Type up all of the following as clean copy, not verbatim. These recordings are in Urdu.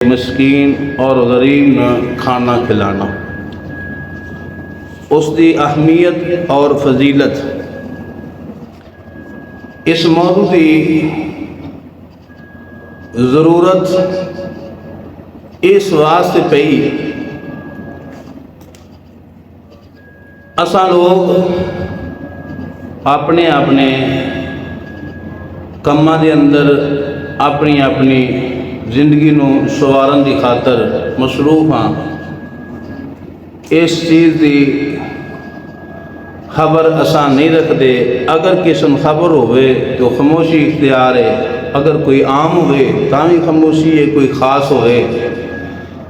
مسکین اور غریب نہ کھانا کھلانا، اس کی اہمیت اور فضیلت، اس موضوع کی ضرورت اس واسطے پئی اساں لوگ اپنے اپنے کماں دے اندر اپنی اپنی زندگی نو سوارن دی خاطر مصروف ہاں۔ اس چیز دی خبر اساں نہیں رکھتے۔ اگر کسی خبر ہوئے تو خاموشی اختیار ہے، اگر کوئی عام ہوئے تاں بھی خاموشی ہے، کوئی خاص ہوئے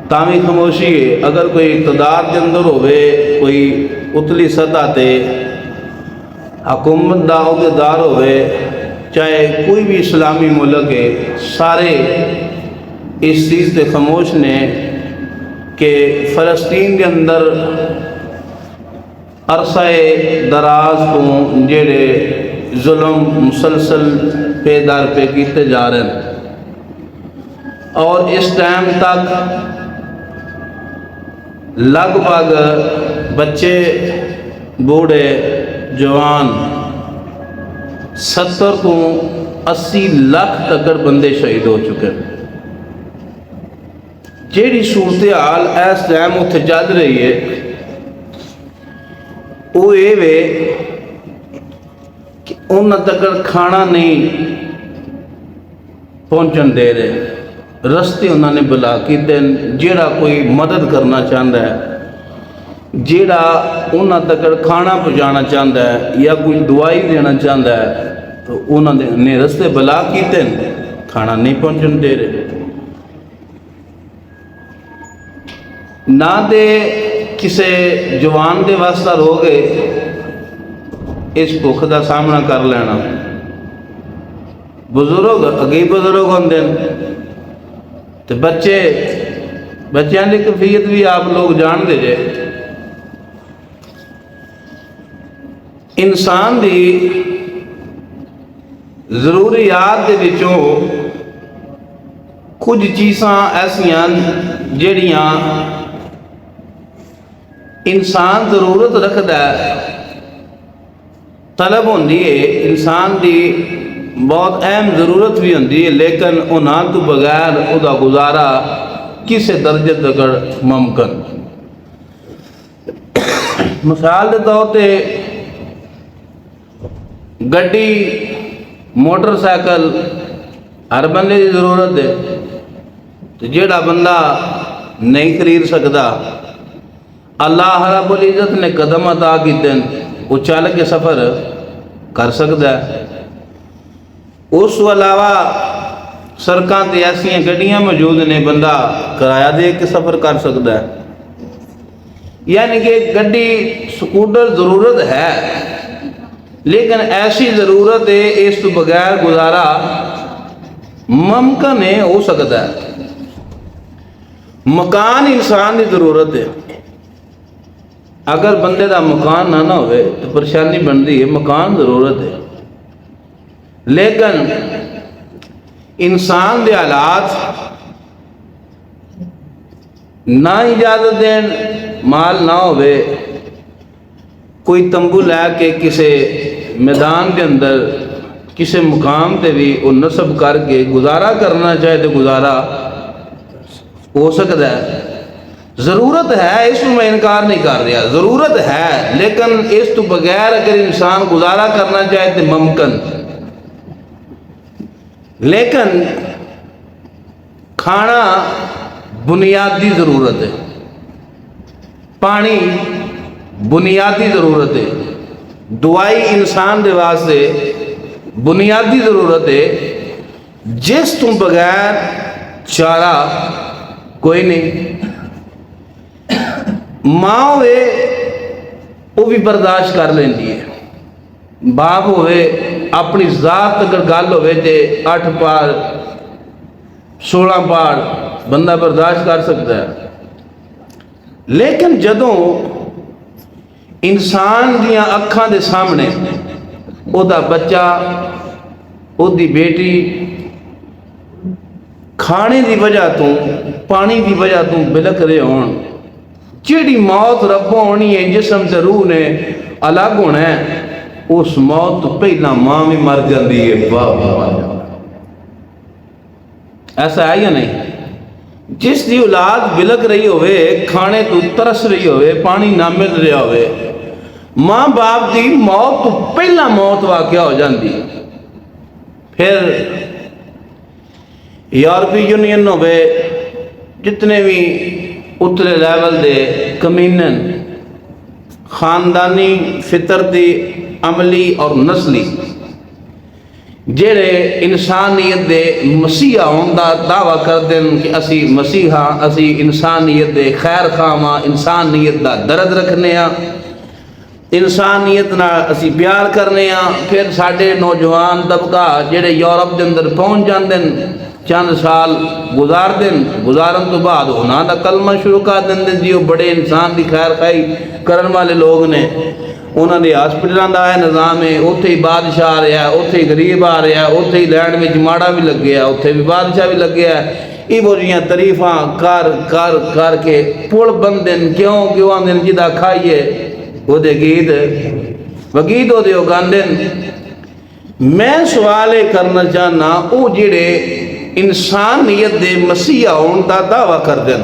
تاں بھی خاموشی ہے، اگر کوئی اقتدار کے اندر ہوئے، کوئی اتلی سطح تے حکومت دا عہدیدار ہوئے، چاہے کوئی بھی اسلامی ملک ہے، سارے اس چیز تے خاموش نے کہ فلسطین کے اندر عرصہ دراز تو جڑے ظلم مسلسل پہ در پہ کیتے جا رہے ہیں، اور اس ٹائم تک لگ بھگ بچے بوڑھے جوان 70 تو 80 لاکھ تک بندے شہید ہو چکے ہیں۔ جیڑی صورتحال اس ٹائم اتنے چل رہی ہے وہ یہ وے کہ انہوں تک کھانا نہیں پہنچن دے رہے، رستے انہوں نے بلا کی دن جیڑا کوئی مدد کرنا چاہتا ہے، جیڑا انہوں تک کھانا پہنچانا چاہتا ہے یا کوئی دوائی دینا چاہتا ہے تو انہوں نے رستے بلا کی دن کھانا نہیں پہنچن دے رہے، نہ دے کسے جوان دے واسطہ رو گئے اس بھوک دا سامنا کر لینا۔ بزرگ اگئی بزرگ ہوندے تو بچیاں دی کیفیت بھی آپ لوگ جان دے جے۔ انسان دی ضروریات دے وچوں کچھ چیزاں ایسیاں جڑیاں انسان ضرورت رکھتا ہے، طلب ہوندی ہے، انسان دی بہت اہم ضرورت بھی ہوندی ہے، لیکن انہاں تو بغیر او دا گزارا کسے درجے تک ممکن۔ مثال دے طور تے گڈی موٹر سائیکل ہر بندے دی ضرورت ہے، تو جیڑا بندہ نہیں خرید سکتا اللہ رب العزت نے قدم عطا کی دن وہ چل کے سفر کر سکتا ہے۔ اس کو علاوہ سڑکاں تے ایسی گڈیاں موجود نے بندہ کرایہ دے کے سفر کر سکتا ہے، یعنی کہ گڈی سکوٹر ضرورت ہے، لیکن ایسی ضرورت ہے اس تو بغیر گزارا ممکن ہے ہو سکتا ہے۔ مکان انسان کی ضرورت ہے، اگر بندے دا مکان نہ ہوئے تو پریشانی بنتی ہے، مکان ضرورت ہے، لیکن انسان دے حالات نہ اجازت دین، مال نہ ہوئے، کوئی تمبو لے کے کسے میدان کے اندر کسے مقام تے بھی وہ نصب کر کے گزارا کرنا چاہے تو گزارا ہو سکتا ہے۔ ضرورت ہے، اس میں انکار نہیں کر رہا، ضرورت ہے، لیکن اس تو بغیر اگر انسان گزارا کرنا چاہے تو ممکن۔ لیکن کھانا بنیادی ضرورت ہے، پانی بنیادی ضرورت ہے، دوائی انسان دے واسطے بنیادی ضرورت ہے، جس تو بغیر چارہ کوئی نہیں۔ ماں ہوئے وہ بھی برداشت کر لینی ہے، باپ ہوئے اپنی ذات اگر گل ہوئے تے 8 پار 16 پار بندہ برداشت کر سکتا ہے، لیکن جدوں انسان دیاں اکھاں دے سامنے او دا بچہ، او دی بیٹی کھانے دی وجہ تو پانی دی وجہ تو بلک رہے ہون جیڑی موت ربوں ہونی ہے جسم تے روح نے الگ ہونا ہے اس موت تو پہلا ماں بھی مر جاندی ہے باپ بھی مر جاندی ہے۔ ایسا ہے یا نہیں؟ جس دی اولاد بلک رہی ہوئے کھانے تو ترس رہی ہوئے پانی نہ مل رہا ہوئے ماں باپ دی موت تو پہلا موت واقع ہو جاندی۔ پھر یورپی یونین ہوئے جتنے بھی اتلے لیول دے کمینن خاندانی فطرتی عملی اور نسلی جڑے انسانیت دے مسیحا ہون دا دعویٰ کر دیں کہ اسی مسیحا اسی انسانیت دے خیر خواہاں انسانیت دا درد رکھنے ہاں انسانیت نہ اسی پیار کرنے ہاں پھر ساڈے نوجوان طبقہ جڑے یورپ دے اندر پہنچ جاندے چند سال گزار دن گزارن تو بعد ہونا دا کلمہ شروع کر دیں جی وہ بڑے انسان دی خیر خواہی کرن والے لوگ نے انہوں نے ہاسپٹلوں دا ہے نظام ہے اتھے ہی بادشاہ آ رہا ہے اتھے ہی غریب آ رہا ہے اتھے ہی لینڈ میں ماڑا بھی لگ گیا اتھے بھی بادشاہ بھی لگ گیا ہے یہ بولیاں تعریفاں کر کے پڑ بندن کیوں آندن جدا کھائیے وہ دے گید وگید وہ دے گاندن میں سوالے کرنا چاہنا او جڑے انسانیت دے مسیحا ہون دا دعویٰ کر دیں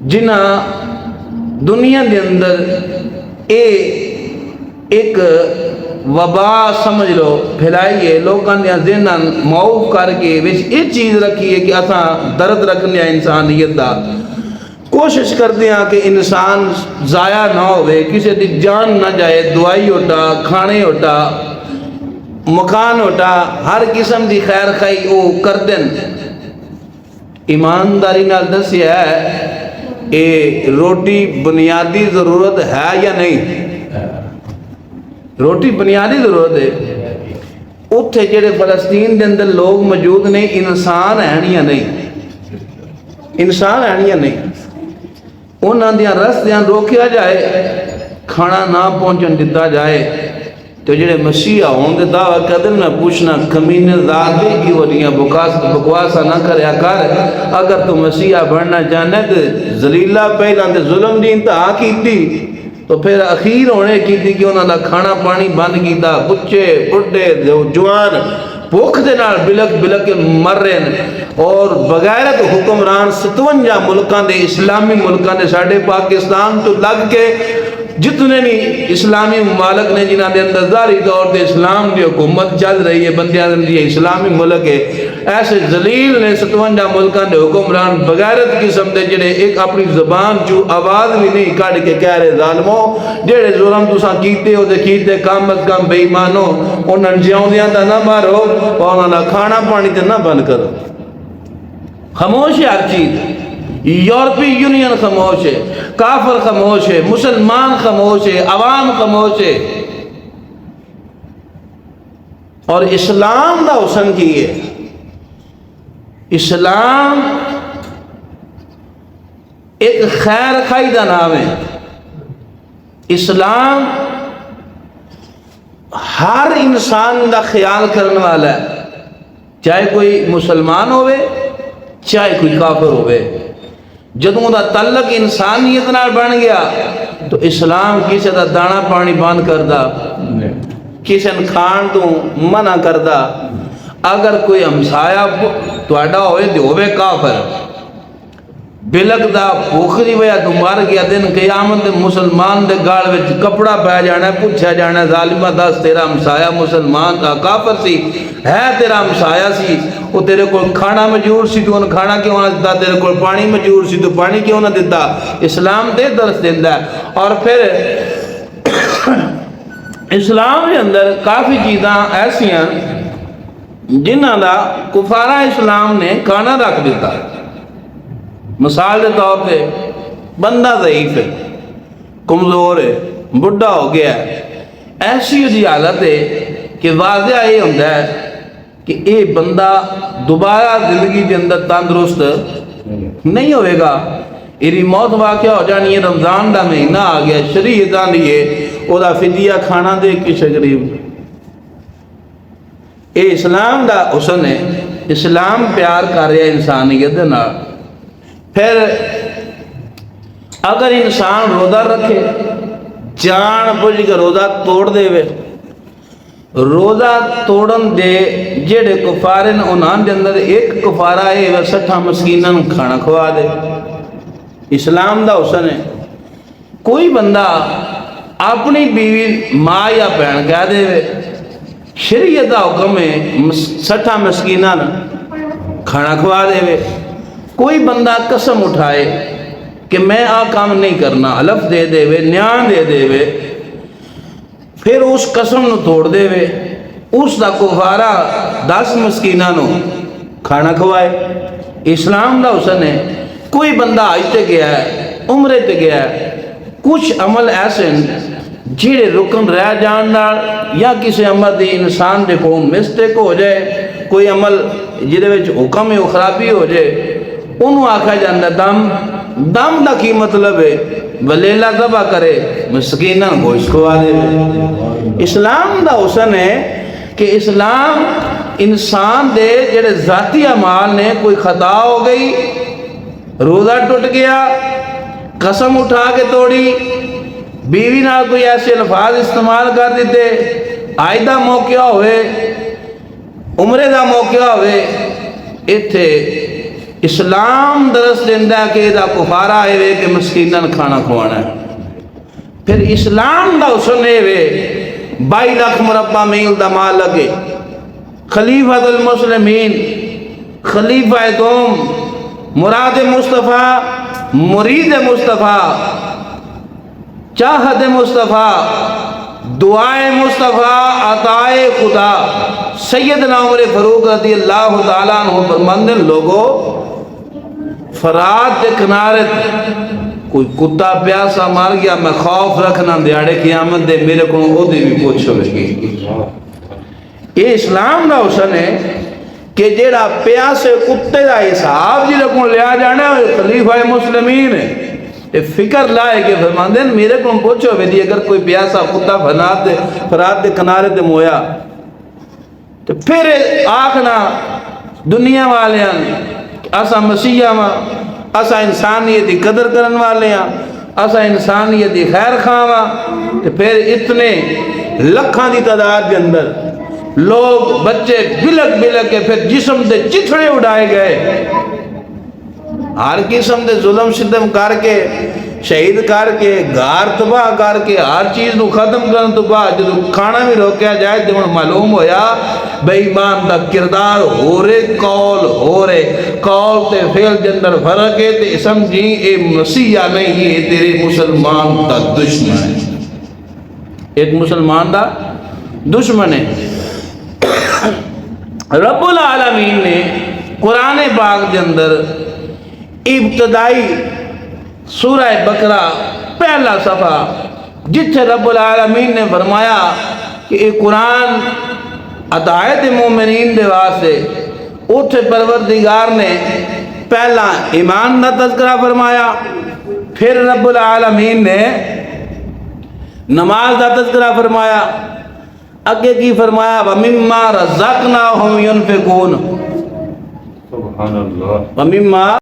جنہ دنیا دے اندر ایک وبا سمجھ لو پھیلائیے لوگاں دیا ذہناں معوف کر کے وچ یہ چیز رکھیے کہ اساں درد رکھنے انسانیت دا کوشش کرتے ہیں کہ انسان ضائع نہ ہوئے کسی دی جان نہ جائے دوائی ہوتا کھانے ہوتا مکان ہوتا ہر قسم دی خیر خواہی وہ کر دیں ایمانداری نال دسیا ہے اے روٹی بنیادی ضرورت ہے یا نہیں روٹی بنیادی ضرورت ہے اتھے جڑے فلسطین دے اندر لوگ موجود نے انسان ہیں یا نہیں انسان ہیں یا نہیں انہاں دیاں رستیاں روکیا جائے کھانا نہ پہنچن دیتا جائے تو جڑے مسیحا ہوں دے دعویٰ قدر میں پوچھنا کمینے ذات دے کی ولیاں بکواسا نہ کریا کر اگر تو مسیحا بڑھنا چاہنے تو ذلیلہ پہلان دے ظلم دی انتہا کی تھی تو پھر اخیر ہونے کی تھی کہ انہوں نے کھانا پانی بند کیتا بچے بڑھے جوان بھوک دے نال بلک مر رہے ہیں اور بغیرت حکمران 57 ملکان دے اسلامی ملکان دے ساڑھے پاکستان تو لگ کے جتنے نہیں اسلامی ممالک نے جنہاں دے اندر ظاہری طور تے اسلام دی حکومت چل رہی ہے بندیاں دے اسلامی ملک ہے ایسے ذلیل نے 57 ملکان دے حکمران بغیرت قسم دے جڑے ایک اپنی زبان جو آواز بھی نہیں کاڑ کے کہہ رہے ظالموں جڑے ظلم تساں کیتے ہو دے کیتے کم از کم بے ایمانو انہاں جیوندیاں دا نہ مارو اور انہاں کھانا پانی تے نہ بند کرو خاموش ہے ہر چیز یورپی یونین خاموش ہے کافر خاموش ہے مسلمان خاموش ہے عوام خاموش ہے اور اسلام دا حسن کی ہے اسلام ایک خیر خواہی دا نام ہے اسلام ہر انسان دا خیال کرنے والا ہے چاہے کوئی مسلمان ہوئے چاہے کوئی کافر ہوئے جدوں دا تعلق انسانیت نال بن گیا تو اسلام کسی دا دانا پانی بند کردہ کسی نے کھان تو منع کردہ اگر کوئی ہمسایا توڑا ہوئے تو ہوئے کافر بلک دا بوخری ویا تو مار گیا دن قیامت مسلمان دے گاڑ وچ کپڑا پہ جانا ہے پوچھا جانا ہے ظالمہ دس تیرا ہمسایا مسلمان دا کافر سی ہے تیرا ہمسایا سی وہ تیرے کو کھانا مجور سی تو انہوں کھانا کیوں نہ دیتا تیرے کو پانی مجور سی تو پانی کیوں نہ دیتا اسلام دے درس دیندہ ہے اور پھر اسلام کے اندر کافی چیزاں ایسی ہیں جنہاں دا کفارہ اسلام نے کھانا رکھ دیتا مثال کے طور پہ بندہ ضعیف ہے کمزور ہے بڑھا ہو گیا ہے ایسی جی حالت ہے کہ واضح یہ ہوتا ہے کہ یہ بندہ دوبارہ زندگی کے اندر تندرست نہیں ہوئے گا یہ موت واقع ہو جانی ہے رمضان دا مہینہ آ گیا شریعت آنی ہے وہ دا فدیہ کھانا دے کسی غریب یہ اسلام دا حسن ہے اسلام پیار کر رہا انسانیت دے نال، پھر اگر انسان روزہ رکھے جان بوجھ کے روزہ توڑ دے وے، روزہ توڑن دے جڑے کفارن انہاں دے اندر ایک کفارہ ہے وہ 60 مسکیناں کھانا کھوا دے۔ اسلام دا حسن ہے، کوئی بندہ اپنی بیوی ماں یا بہن کہہ دے وے، شریعت دا حکم ہے 60 مسکیناں کھانا کھوا دے وے۔ کوئی بندہ قسم اٹھائے کہ میں آ کام نہیں کرنا، حلف دے دے وے، نیان دے دے وے، پھر اس قسم نو توڑ دے وے، اس دا کفارہ 10 مسکیناں نو کھانا کھوائے۔ اسلام دا حسن ہے، کوئی بندہ حج تے گیا ہے، عمرے تے گیا ہے، کچھ عمل ایسے ہیں جڑے رکن رہ جان نال یا کسی عمل دی انسان دے کو مسٹیک ہو جائے، کوئی عمل جدے وچ حکم ہے خرابی ہو جائے، انہوں آکھا جاندہ دم دا کی مطلب ہے ولیلہ ذبح کرے، مسکینہ گوشت کھوا دے۔ اسلام دا حسن ہے کہ اسلام انسان دے جڑے ذاتی اعمال نے، کوئی خطا ہو گئی، روزہ ٹوٹ گیا، قسم اٹھا کے توڑی، بیوی نال کوئی ایسے الفاظ استعمال کر دیتے، آج دا موقع ہوئے، عمرے دا موقع ہوئے، ایتھے اسلام درس دیندہ کہ دا کفارہ ہے وے کہ مسکیناں کھانا کھوانا ہے۔ پھر اسلام دا حسن ہے وے 22 لاکھ مربع میل دا مال لگے، خلیفہ المسلمین، خلیفہ دوم، مراد مصطفیٰ، مرید مصطفیٰ، چاہت مصطفیٰ، دعائے مصطفیٰ، عطائے خدا، سیدنا عمر فاروق رضی اللہ تعالیٰ عنہ فرماندے لوگو فرات دے کنارے کوئی کتا پیاسا مار گیا، میں خوف رکھنا دیاڑے قیامت دے میرے کو او دے بھی پوچھو گی۔ یہ اسلام دا حسن ہے کہ جیڑا پیاسے کتے دا حساب جیڑے کو لیا جانا ہے خلیفہ مسلمین ہے، یہ فکر لائے کہ فرماندے میرے کو پوچھو بھی اگر کوئی پیاسا کتا فرات دے کنارے دے مویا تو پھر آکھنا دنیا والے ہیں اسا مسیحہ ماں، اسا انسانیت دی قدر کرن والے ہیں، اسا انسانیت دی خیر خواہ ماں، تو پھر اتنے لکھاں دی تعداد کے اندر لوگ بچے بلک کے پھر جسم دے چتھڑے اڑائے گئے، ہر قسم دے ظلم ستم کر کے، شہید کر کے، گھر تباہ کر کے، ہر چیز نو ختم کرن تو بعد جدو کھانا بھی روکیا جائے تو معلوم ہویا بے ایمان دا کردار ہو رہے، قول تے فعل جندر فرق ہے تے سمجھی اے مسیحہ نہیں ہے تیرے مسلمان دا دشمن ہے، ایک مسلمان دا دشمن ہے۔ رب العالمین نے قرآن پاک دے اندر ابتدائی سورہ بقرہ پہلا صفحہ جتھے رب العالمین نے فرمایا کہ یہ قرآن ہدایت مومنین دے واسطے، اتھے پروردگار نے پہلا ایمان دا تذکرہ فرمایا، پھر رب العالمین نے نماز دا تذکرہ فرمایا، اگے کی فرمایا وَمِمَّا رَزَقْنَاهُمْ يُنْفِقُونَ، وَمِمَّا